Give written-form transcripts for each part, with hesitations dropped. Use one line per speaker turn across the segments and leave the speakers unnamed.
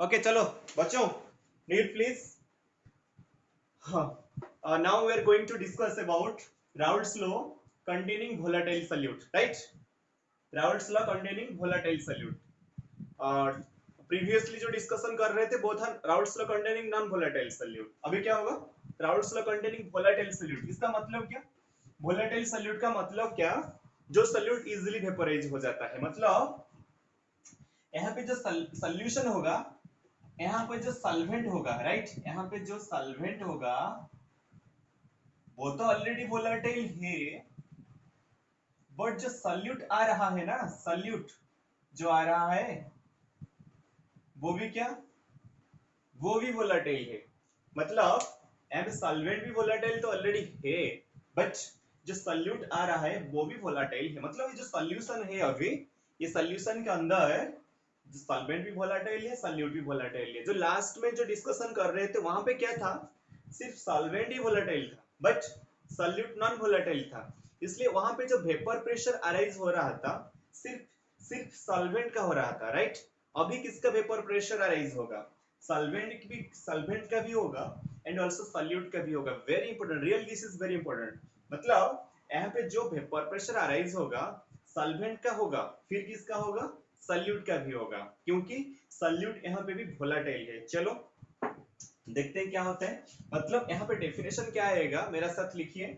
Okay चलो बच्चों, neat please. Now we are going to discuss about Raoult's law containing volatile solute, right? Raoult's law containing volatile solute. और previously जो discussion कर रहे थे वो था Raoult's law containing non volatile solute. अभी क्या होगा? Raoult's law containing volatile solute. इसका मतलब क्या? वोलेटाइल सॉल्यूट का मतलब क्या? जो सॉल्यूट इजीली वेपोराइज हो जाता है. मतलब यहाँ पे जो सॉल्यूशन होगा, यहाँ पे जो सॉल्वेंट होगा, राइट, यहाँ पे जो सॉल्वेंट होगा वो तो ऑलरेडी वोलेटाइल है, बट जो सॉल्यूट आ रहा है ना, सॉल्यूट जो आ रहा है वो भी क्या? वो भी वोलेटाइल है. मतलब यहाँ पे सॉल्वेंट भी वोलेटाइल तो ऑलरेडी है, बट जो सॉल्यूट आ रहा है वो भी वोलेटाइल है. मतलब ये जो सॉल्यूशन है अभी, ये सॉल्यूशन के अंदर जो सॉल्वेंट भी वोलेटाइल है, सॉल्यूट भी वोलेटाइल है. जो लास्ट में जो डिस्कशन कर रहे थे वहां पे क्या था? सिर्फ सॉल्वेंट ही वोलेटाइल था, बट सॉल्यूट नॉन वोलेटाइल था. इसलिए वहां पे जो वेपर प्रेशर अराइज हो रहा था सिर्फ सिर्फ सॉल्वेंट का हो रहा था, राइट. अभी किसका वेपर प्रेशर अराइज होगा? सॉल्वेंट का भी होगा एंड आल्सो सॉल्यूट का भी होगा. Very important, real this is very important. मतलब यहाँ पे जो वेपर प्रेशर अराइज होगा सॉल्वेंट का होगा, फिर किसका होगा? सॉल्यूट का भी होगा, क्योंकि सॉल्यूट यहाँ पे भी वोलेटाइल है. चलो देखते हैं क्या होता है. मतलब यहाँ पे डेफिनेशन क्या आएगा, मेरा साथ लिखिए.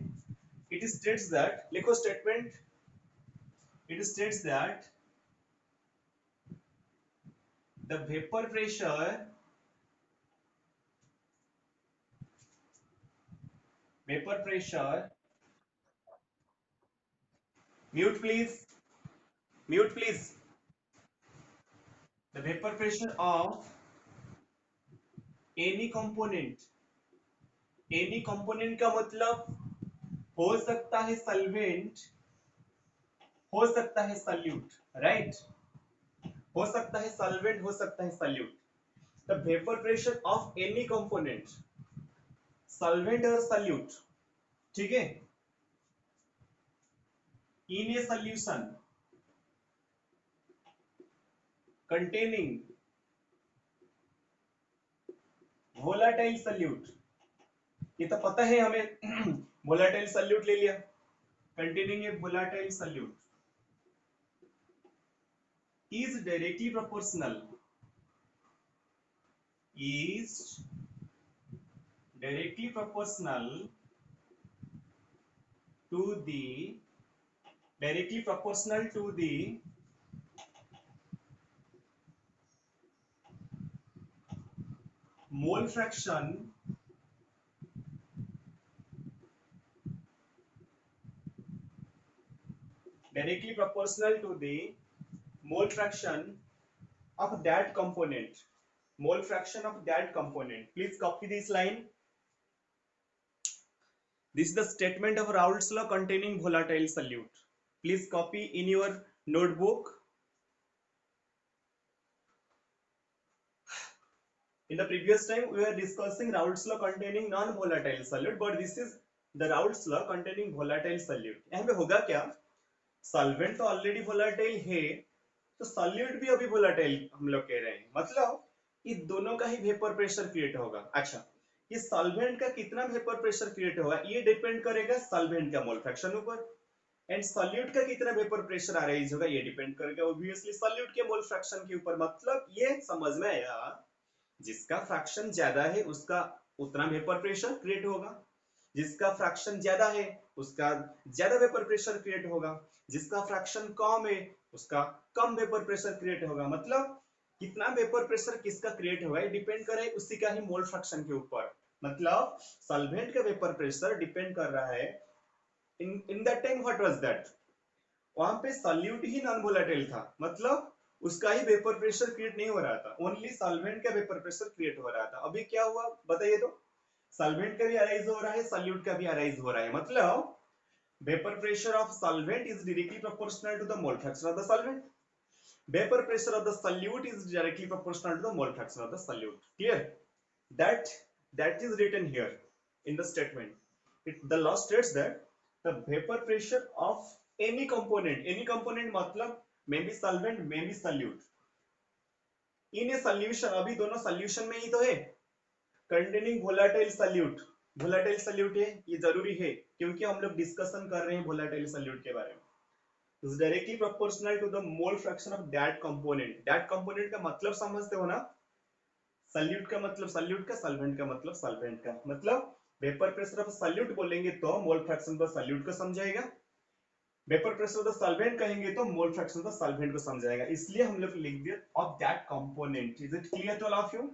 इट स्टेट्स दैट, लिखो statement. It states that the vapor pressure mute please, mute please. The vapor pressure of any component का मतलब हो सकता है सॉल्वेंट, हो सकता है सॉल्यूट, राइट. हो सकता है सॉल्वेंट, हो सकता है solute. The vapour pressure of any component, solvent और सॉल्यूट, ठीक है, in a solution containing volatile solute. ये तो पता है हमें. volatile solute ले लिया. containing a volatile solute is directly proportional to the directly proportional to the mole fraction directly proportional to the mole fraction of that component. Mole fraction of that component. Please copy this line. This is the statement of Raoult's law containing volatile solute. Please copy in your notebook. In the previous time we were discussing Raoult's law containing non-volatile solute, but this is the Raoult's law containing volatile solute. यहाँ पे होगा क्या? Solvent तो already volatile है, तो solute भी अभी volatile हम लोग कह रहे हैं. मतलब ये दोनों का ही वेपर प्रेशर क्रिएट होगा. अच्छा, ये सॉल्वेंट का कितना वेपर प्रेशर क्रिएट होगा ये डिपेंड करेगा सॉल्वेंट का मोल फ्रैक्शन ऊपर, एंड सॉल्यूट का कितना वेपर प्रेशर अराइज होगा ये डिपेंड करेगा ऑब्वियसली सॉल्यूट के मोल फ्रैक्शन के ऊपर. मतलब ये समझ में आया, जिसका फ्रैक्शन ज्यादा है उसका उतना वेपर प्रेशर क्रिएट होगा, जिसका फ्रैक्शन ज्यादा है उसका ज्यादा वेपर प्रेशर क्रिएट होगा, जिसका फ्रैक्शन कम है उसका कम वेपर प्रेशर क्रिएट होगा. मतलब कितना वेपर प्रेशर किसका क्रिएट होगा ये डिपेंड करे उसी का ही मोल फ्रैक्शन के ऊपर. मतलब सॉल्वेंट का वेपर प्रेशर डिपेंड कर रहा है in that time what was that, वहां पे सॉल्यूट ही नॉन वोलेटाइल था. मतलब उसका ही वेपर प्रेशर क्रिएट नहीं हो रहा था, ओनली सॉल्वेंट का वेपर प्रेशर क्रिएट हो रहा था. अभी क्या हुआ बताइए तो? सॉल्वेंट का भी अराइज हो रहा है, सॉल्यूट का भी अराइज हो रहा है. मतलब vapor pressure of solvent is directly proportional to the mole fraction of the solvent. Vapor pressure of the solute is directly proportional to the mole fraction of the solute. Clear? That is written here in the statement. The law states that the vapor pressure of any component मतलब may be solvent, may be solute, in a solution, अभी दोनों solution में ही तो है, containing volatile solute, volatile solute है, ये जरूरी है क्योंकि हम लोग डिस्कशन कर रहे हैं वोलाटाइल सॉल्यूट के बारे में। Is directly proportional to the mole fraction of that component, that component का मतलब समझते हो ना, सल्यूट का मतलब सल्यूट का, सॉल्वेंट का मतलब सॉल्वेंट का, मतलब वेपर प्रेशर ऑफ सल्यूट बोलेंगे तो मोल फ्रैक्शन ऑफ सल्यूट को समझाएगा, वेपर प्रेशर ऑफ सॉल्वेंट कहेंगे तो मोल फ्रैक्शन ऑफ सॉल्वेंट को समझाएगा, इसलिए हम लोग लिख दिया of that component. Is it clear to all of you?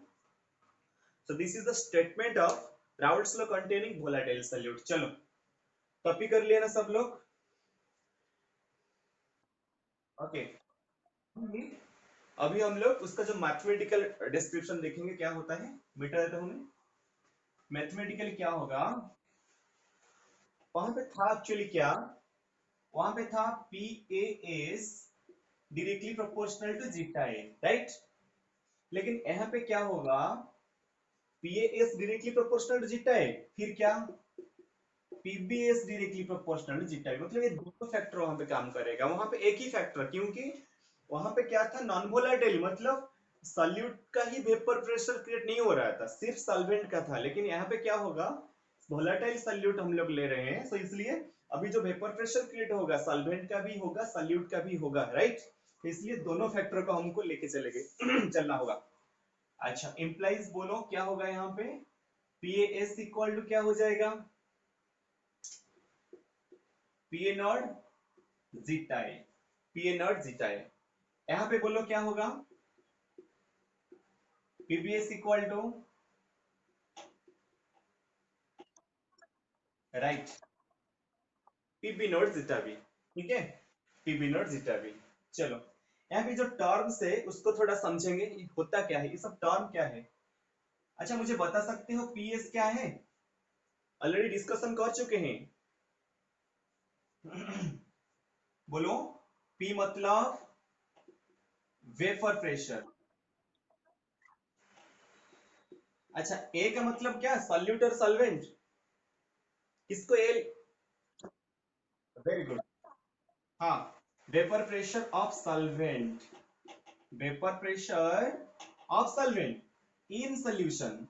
So this is the statement of Raoult's law containing volatile solute. चलो कॉपी कर लिया ना सब लोग? Okay okay. अभी हम लोग उसका जो मैथमेटिकल डिस्क्रिप्शन देखेंगे क्या होता है, मिटा देता हूं मैं। मैथमेटिकली क्या होगा, वहां पे था एक्चुअली क्या, वहां पे था P A S directly proportional to zeta A, right? लेकिन यहाँ पे क्या होगा, P A S directly proportional to zeta A, फिर क्या, P B S directly proportional to zeta A, मतलब ये दोनों फैक्टर वहां पे काम करेगा, वहां पे एक ही फैक्टर, क्योंकि वहां पे क्या था, नॉन वोलेटाइल, मतलब सॉल्यूट का ही वेपर प्रेशर क्रिएट नहीं हो रहा था, सिर्फ सॉल्वेंट का था, लेकिन यहाँ पे क्या होगा, वोलेटाइल सॉल्यूट हम लोग ले रहे हैं, तो इसलिए अभी जो वेपर प्रेशर क्रिएट होगा सॉल्वेंट का भी होगा सॉल्यूट का भी होगा, राइट? तो इसलिए दोनों फैक्टर को हमको लेके चलेंगे चलना होगा। अच्छा इंप्लाइज बोलो क्या होगा यहाँ पे, पी एस इक्वल टू क्या हो जाएगा, P A naught zeta A, P A naught zeta A, यहाँ पे बोलो क्या होगा, PBS equal to, right, PB naught zeta B, ठीक है, पीबी नॉट जीटा बी। चलो यहाँ पे जो टर्म्स है उसको थोड़ा समझेंगे, ये होता क्या है, ये सब टर्म क्या है। अच्छा मुझे बता सकते हो पीएस क्या है, ऑलरेडी डिस्कशन कर चुके हैं बोलो, पी मतलब वेपर प्रेशर, अच्छा ए का मतलब क्या, सॉल्यूट और सॉल्वेंट, किसको ए, वेरी गुड, हाँ, vapour pressure of solvent, vapour pressure of solvent in solution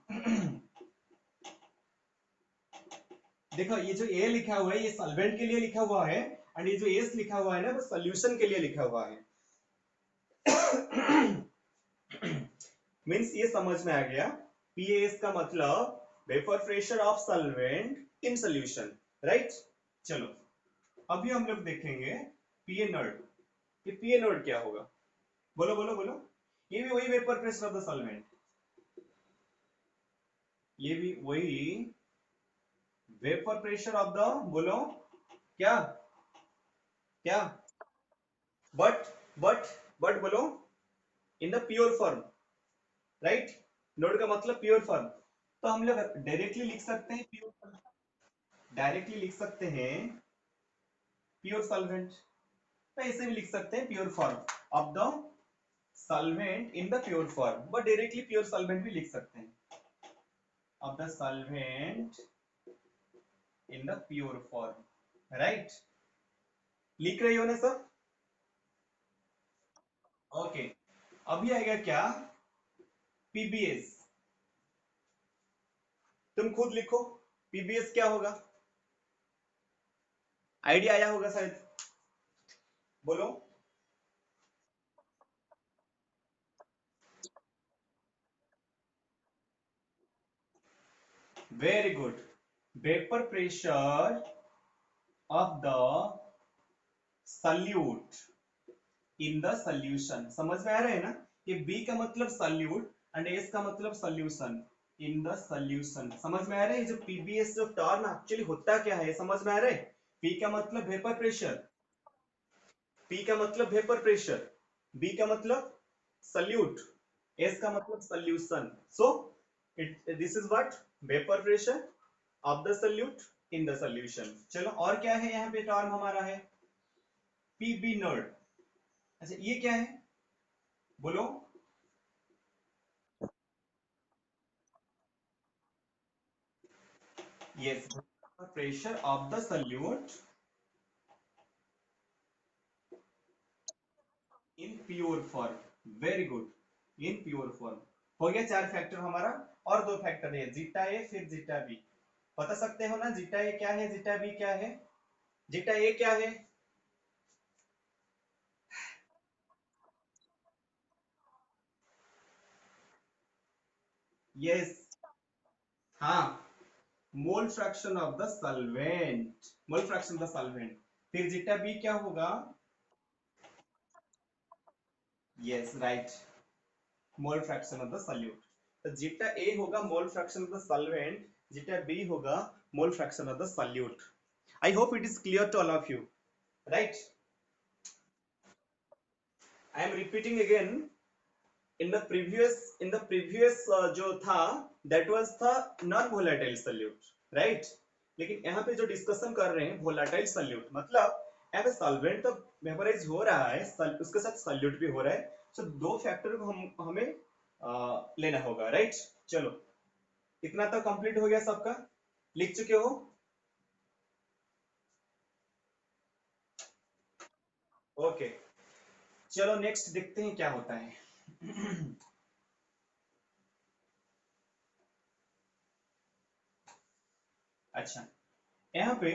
देखो ये जो ए लिखा हुआ है ये सॉल्वेंट के लिए लिखा हुआ है, एंड ये जो एस लिखा हुआ है ना वो सॉल्यूशन के लिए लिखा हुआ है मींस ये समझ में आ गया, पीएस का मतलब vapour pressure of solvent in solution, right? चलो अभी हम लोग देखेंगे पीए नॉट, ये पीए नॉट क्या होगा, बोलो बोलो बोलो, ये भी वही vapour pressure of the solvent, ये भी वही वेपर प्रेशर ऑफ द, बोलो क्या, क्या, बट बट बट बोलो, in the pure form, right? Node का मतलब प्योर फॉर्म, तो हम लोग डायरेक्टली लिख सकते हैं प्योर, डायरेक्टली लिख सकते हैं प्योर सॉल्वेंट, तो ऐसे भी लिख सकते हैं pure form of the solvent in the pure form, but directly pure solvent भी लिख सकते हैं, of the solvent in the pure form, right? लिख रही हो ना सब? ओके अभी आएगा क्या, पीबीएस, तुम खुद लिखो पीबीएस क्या होगा, आइडिया आया होगा शायद, बोलो। Very good, vapour pressure of the solute in the solution, समझ में आ रहा है ना, ये बी का मतलब सॉल्यूट एंड एस का मतलब सॉल्यूशन, इन द सॉल्यूशन, समझ में आ रहा है, ये जो पीबीएस जो टर्म एक्चुअली होता क्या है समझ में आ रहा है, पी का मतलब वेपर प्रेशर, पी का मतलब वेपर प्रेशर, बी का मतलब सल्यूट, एस का मतलब solution, so it this is what, vapour pressure of the solute in the solution. चलो और क्या है यहाँ पे टर्म हमारा है, पीबी नोड, अच्छा ये क्या है बोलो, yes, pressure of the solute in pure form, very good, in pure form. हो गया 4 फैक्टर हमारा, और 2 फैक्टर है, जीटा ए फिर जीटा बी। बता सकते हो ना जीटा ए क्या है, जीटा बी क्या है? जीटा ए क्या है? यस, हाँ, mole fraction of the solvent, mole fraction of the solvent. फिर जीटा बी क्या होगा? Yes right, mole fraction of the solute. तो जीटा ए होगा mole fraction of the solvent, zeta B होगा mole fraction of the solute. I hope it is clear to all of you, right? I am repeating again, in the previous जो था that was था non volatile solute, right? लेकिन यहाँ पे जो discussion कर रहे हैं वोलेटाइल सॉल्यूट, मतलब यहाँ पे सॉल्वेंट तो वेपराइज हो रहा है, उसके साथ सॉल्यूट भी हो रहा है। सो दो फैक्टर को हम हमें लेना होगा, राइट? चलो, इतना तो कंप्लीट हो गया सबका, लिख चुके हो? ओके, चलो नेक्स्ट देखते हैं क्या होता है। अच्छा, यहाँ पे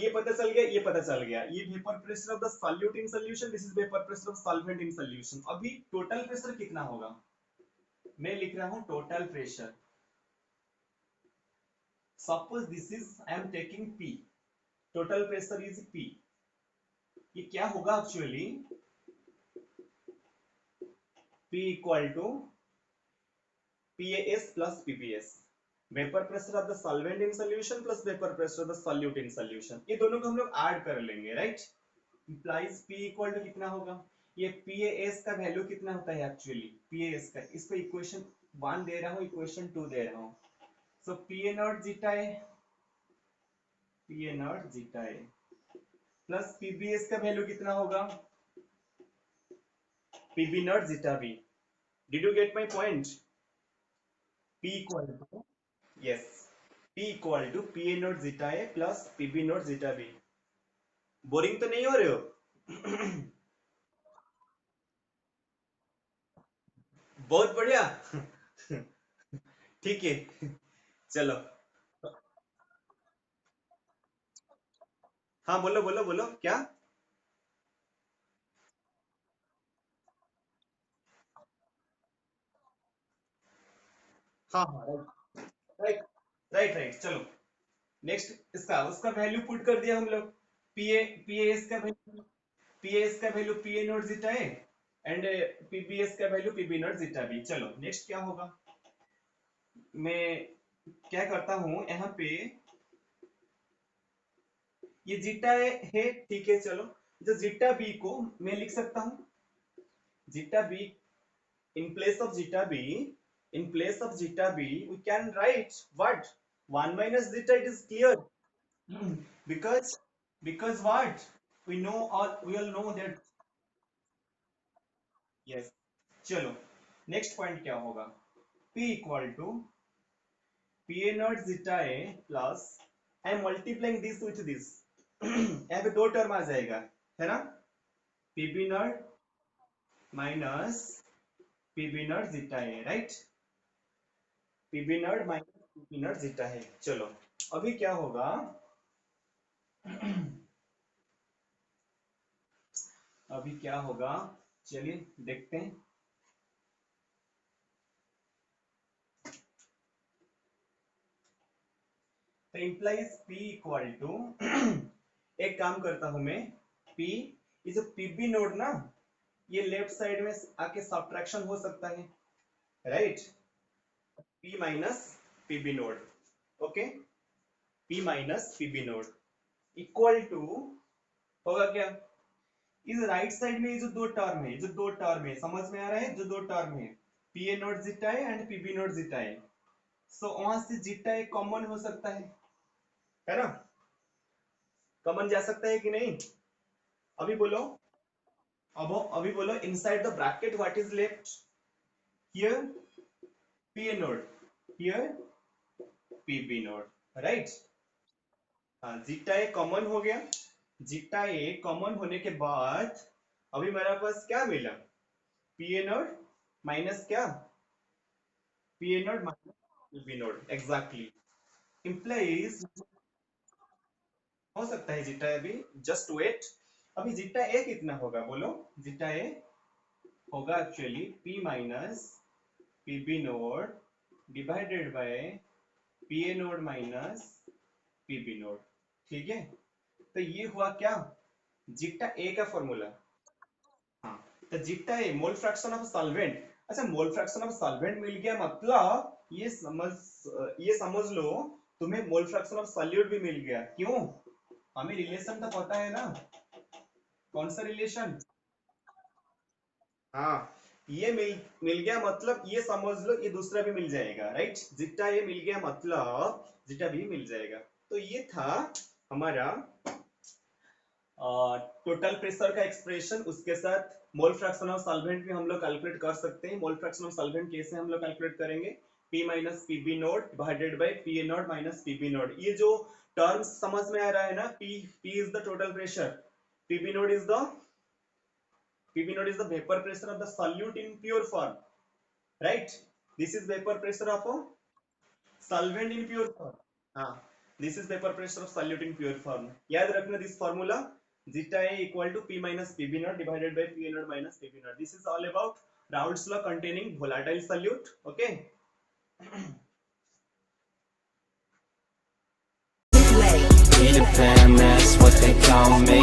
ये पता चल गया, ये पता चल गया, ये vapour pressure of the solute in solution, this is vapour pressure of solvent in solution. अभी टोटल प्रेशर कितना होगा? मैं लिख रहा हूं total pressure. Suppose this is, I am taking p, total pressure is p. ये क्या होगा actually? P equal to PAS plus PPS, vapour pressure of the solvent in solution plus vapour pressure of the solute in solution. ये दोनों को हम लोग add कर लेंगे, right? Implies P equal to कितना होगा? ये PAS का वैल्यू कितना होता है एक्चुअली? PAS का, इसको इक्वेशन 1 दे रहा हूँ, इक्वेशन 2 दे रहा हूँ। So PA naught zeta a, PA naught zeta a plus PBS का वैल्यू कितना होगा? PB naught zeta b. Did you get my point? P equal to, yes, P equal to PA naught zeta a plus PB naught zeta b. Boring तो नहीं हो रहे हो? बहुत बढ़िया। ठीक है, चलो। हाँ बोलो बोलो बोलो क्या? हाँ हाँ, राइट राइट राइट, चलो नेक्स्ट, इसका उसका वैल्यू पुट कर दिया हम लोग। पीएस का वैल्यू, पीएस का वैल्यू पीए नॉट जीटा है, एंड पीबीएस का value PB naught zeta b. चलो नेक्स्ट क्या होगा? मैं क्या करता हूँ यहाँ पे, ये जीटा है, ठीक है, चलो, जो जीटा बी को मैं लिख सकता हूँ, zeta b in place of zeta b, in place of zeta b we can write what? 1 minus zeta, it is clear. because because what, we know, or we all know that, yes। चलो next point क्या होगा? p equal to pa naught zeta a plus, I am multiplying this with this. यहाँ पे दो term आ जाएगा, है ना? pb naught minus pb naught zeta a, right? pb naught minus pb naught zeta है। चलो, अभी क्या होगा? अभी क्या होगा, चलिए देखते हैं। तो इंप्लाइज P इक्वल टू, एक काम करता हूं मैं, P इज पीबी नोड ना, ये लेफ्ट साइड में आके सब्ट्रैक्शन हो सकता है, right? P minus PB naught, okay, P minus PB naught equal to होगा क्या? इस राइट साइड में ये जो दो टर्म है, जो दो टर्म है, समझ में आ रहा है? जो दो टर्म है, पीए नोट जीटा है एंड पीबी नोट जीटा है, सो वहां से जीटा एक कॉमन हो सकता है ना? कॉमन जा सकता है कि नहीं? अभी बोलो, अब अभी बोलो, inside the bracket what is left? Here P A node, here PB node, right? हाँ, जीटा ए कॉमन हो गया। जीटा ए कॉमन होने के बाद अभी मेरे पास क्या मिला? पी ए नोड माइनस क्या, P A node minus P B node, exactly implies, हो सकता है जीटा ए भी, जस्ट वेट। अभी जीटा ए कितना होगा बोलो, जीटा ए होगा actually P minus P B node divided by P A node minus P B node, ठीक है। तो ये हुआ क्या, जीटा ए का फॉर्मूला। हाँ, तो zeta A mole fraction of solvent. अच्छा, मोल फ्रैक्शन ऑफ सॉल्वेंट मिल गया मतलब ये समझ लो तुम्हें मोल फ्रैक्शन ऑफ सॉल्यूट भी मिल गया। क्यों, हमें रिलेशन तो पता है ना, कौन सा रिलेशन। हाँ, ये मिल गया मतलब ये समझ लो ये दूसरा भी मिल जाएगा, राइट। जीटा ये मिल गया मतलब जीटा भी मिल जाएगा। तो ये था हमारा टोटल प्रेशर का एक्सप्रेशन, उसके साथ मोल फ्रैक्शन ऑफ सॉल्वेंट भी हम लोग कैलकुलेट कर सकते हैं। मोल फ्रैक्शन ऑफ सॉल्वेंट कैसे हम लोग कैलकुलेट करेंगे, P minus P B note divided by P A note minus P B note. ये जो टर्म्स समझ में आ रहा है ना, P is the total pressure, P B note is the PV node is the vapor pressure of the solute in pure form, right? This is vapor pressure of a solvent in pure form. हाँ, this is vapor pressure of solute in pure form. याद रखना this formula, zeta A equal to P minus PB naught divided by PA naught minus PB naught. This is all about Raoult's law containing volatile solute. Okay.
Peter Pan, that's what they call me.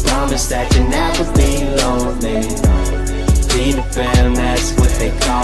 Promise that you'll never be lonely. Peter Pan, that's what they call me.